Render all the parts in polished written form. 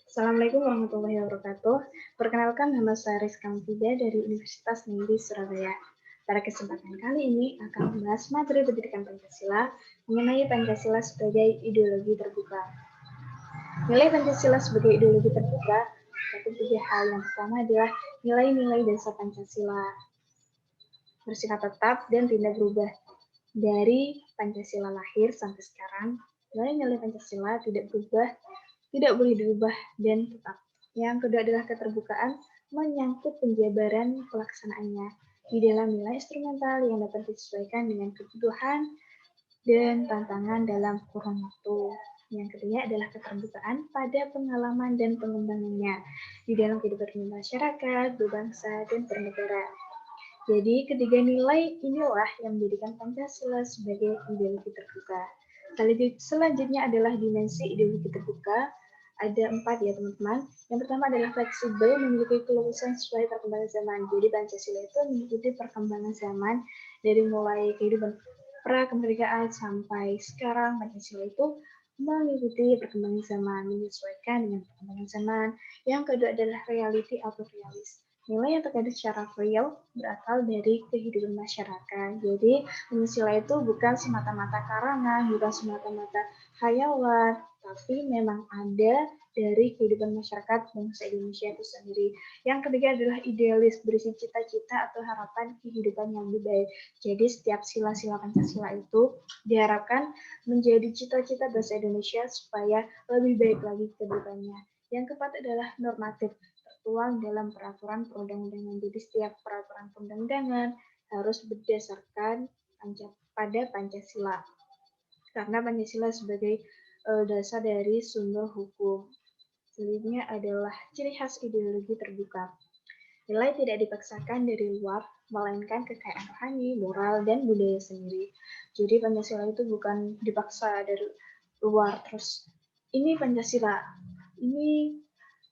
Assalamualaikum warahmatullahi wabarakatuh. Perkenalkan, nama saya Rizka Mufidah dari Universitas Negeri Surabaya. Pada kesempatan kali ini akan membahas materi pendidikan Pancasila mengenai Pancasila sebagai ideologi terbuka. Nilai Pancasila sebagai ideologi terbuka terdapat tiga hal. Yang pertama adalah nilai-nilai dasar Pancasila bersifat tetap dan tidak berubah. Dari Pancasila lahir sampai sekarang, nilai-nilai Pancasila tidak berubah, tidak boleh diubah dan tetap. Yang kedua adalah keterbukaan menyangkut penjabaran pelaksanaannya di dalam nilai instrumental yang dapat disesuaikan dengan kebutuhan dan tantangan dalam kurun waktu. Yang ketiga adalah keterbukaan pada pengalaman dan pengembangannya di dalam kehidupan masyarakat, berbangsa, dan bernegara. Jadi ketiga nilai inilah yang menjadikan Pancasila sebagai ideologi terbuka. Selanjutnya adalah dimensi ideologi terbuka. Ada 4 ya teman-teman. Yang pertama adalah fleksibel, memiliki keluasan sesuai perkembangan zaman. Jadi Pancasila itu mengikuti perkembangan zaman dari mulai kehidupan pra-kemerdekaan sampai sekarang. Pancasila itu mengikuti perkembangan zaman, menyesuaikan dengan perkembangan zaman. Yang kedua adalah reality atau realis. Nilai yang terkait secara real berasal dari kehidupan masyarakat. Jadi Pancasila itu bukan semata-mata karangan, bukan semata-mata hayalan, tapi memang ada dari kehidupan masyarakat bangsa Indonesia itu sendiri. Yang ketiga adalah idealis, berisi cita-cita atau harapan kehidupan yang lebih baik. Jadi setiap sila-sila Pancasila itu diharapkan menjadi cita-cita bangsa Indonesia supaya lebih baik lagi kehidupannya. Yang keempat adalah normatif, tertuang dalam peraturan perundang-undangan. Jadi setiap peraturan perundang-undangan harus berdasarkan pada Pancasila. Karena Pancasila sebagai dasar dari sumber hukum. Selanjutnya adalah ciri khas ideologi terbuka. Nilai tidak dipaksakan dari luar, melainkan kekayaan rohani, moral, dan budaya sendiri. Jadi Pancasila itu bukan dipaksa dari luar. Terus ini Pancasila, ini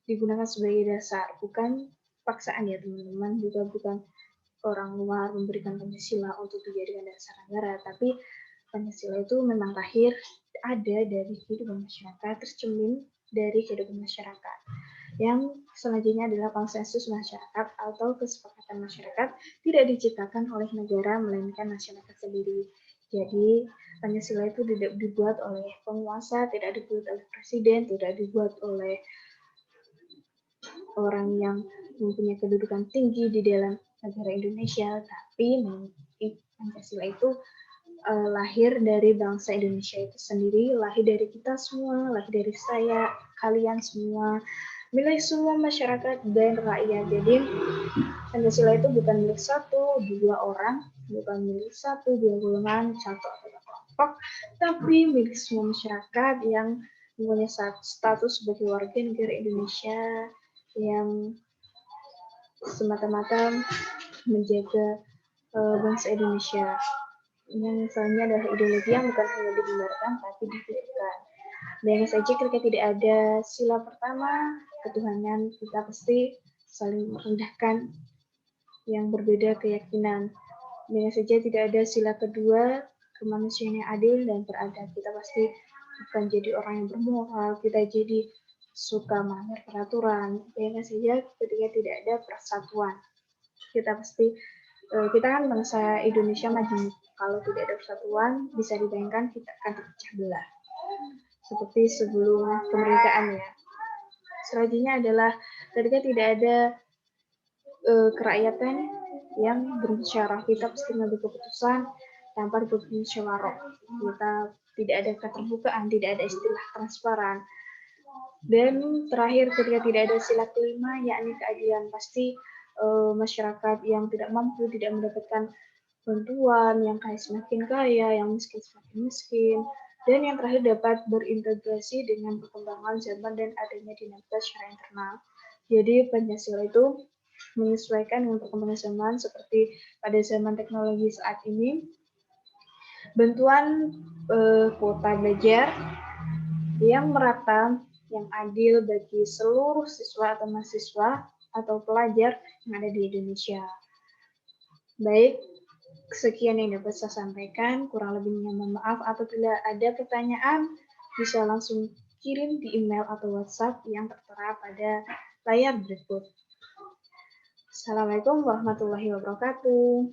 digunakan sebagai dasar, bukan paksaan ya teman-teman, juga bukan orang luar memberikan Pancasila untuk dijadikan dasar negara, tapi Pancasila itu memang lahir ada dari kehidupan masyarakat, tercermin dari kehidupan masyarakat. Yang selanjutnya adalah konsensus masyarakat atau kesepakatan masyarakat tidak diciptakan oleh negara melainkan masyarakat sendiri. Jadi Pancasila itu tidak dibuat oleh penguasa, tidak dibuat oleh presiden, tidak dibuat oleh orang yang mempunyai kedudukan tinggi di dalam negara Indonesia, tapi Pancasila itu lahir dari bangsa Indonesia itu sendiri, lahir dari kita semua, lahir dari saya, kalian semua, milik semua masyarakat dan rakyat. Jadi Pancasila itu bukan milik satu, dua orang, bukan milik satu, dua golongan, satu atau kelompok, tapi milik semua masyarakat yang mempunyai status sebagai warga negara Indonesia yang semata-mata menjaga bangsa Indonesia. Yang selanjutnya adalah ideologi yang bukan hanya dibenarkan tapi dihidupkan. Bayangkan saja ketika tidak ada sila pertama ketuhanan, kita pasti saling merendahkan yang berbeda keyakinan. Bayangkan saja tidak ada sila kedua kemanusiaan yang adil dan beradab, kita pasti bukan jadi orang yang bermoral, kita jadi suka melanggar peraturan. Bayangkan saja ketika tidak ada persatuan, kita kan bangsa Indonesia maju. Kalau tidak ada persatuan, bisa dibayangkan kita akan terpecah belah. Seperti sebelum kemerdekaan ya. Selanjutnya adalah ketika tidak ada kerakyatan yang berbicara, kita pasti mengambil keputusan tanpa bermusyawarah. Kita tidak ada keterbukaan, tidak ada istilah transparan. Dan terakhir ketika tidak ada sila kelima, yakni keadilan, pasti masyarakat yang tidak mampu tidak mendapatkan bantuan, yang kaya semakin kaya, yang miskin semakin miskin, dan yang terakhir dapat berintegrasi dengan perkembangan zaman dan adanya dinamika secara internal. Jadi Pancasila itu menyesuaikan dengan perkembangan zaman seperti pada zaman teknologi saat ini, bantuan kuota belajar yang merata, yang adil bagi seluruh siswa atau mahasiswa atau pelajar yang ada di Indonesia. Baik, sekian yang dapat saya sampaikan. Kurang lebihnya mohon maaf. Apabila ada pertanyaan, bisa langsung kirim di email atau WhatsApp yang tertera pada layar berikut. Assalamualaikum warahmatullahi wabarakatuh.